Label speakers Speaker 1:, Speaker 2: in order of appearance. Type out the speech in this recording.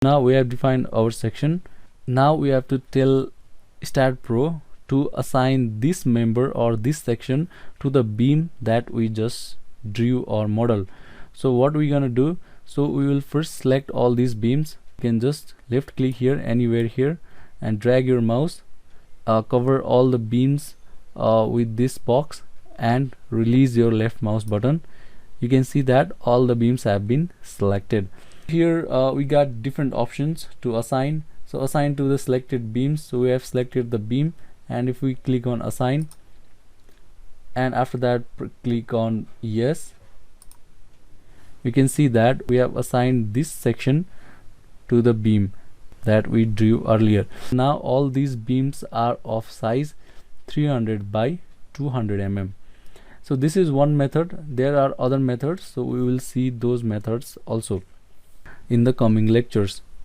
Speaker 1: Now we have defined our section. Now we have to tell Staad Pro to assign this member or this section to the beam that we just drew or model. So what we're gonna do, so we will first select all these beams. You can just left click here, anywhere here, and drag your mouse, cover all the beams with this box, and release your left mouse button. You can see that all the beams have been selected. Here we got different options to assign. So assign to the selected beams. So we have selected the beam, and if we click on assign, and after that click on yes, you can see that we have assigned this section to the beam that we drew earlier. Now all these beams are of size 300 by 200 mm. So this is one method. There are other methods, so we will see those methods also in the coming lectures.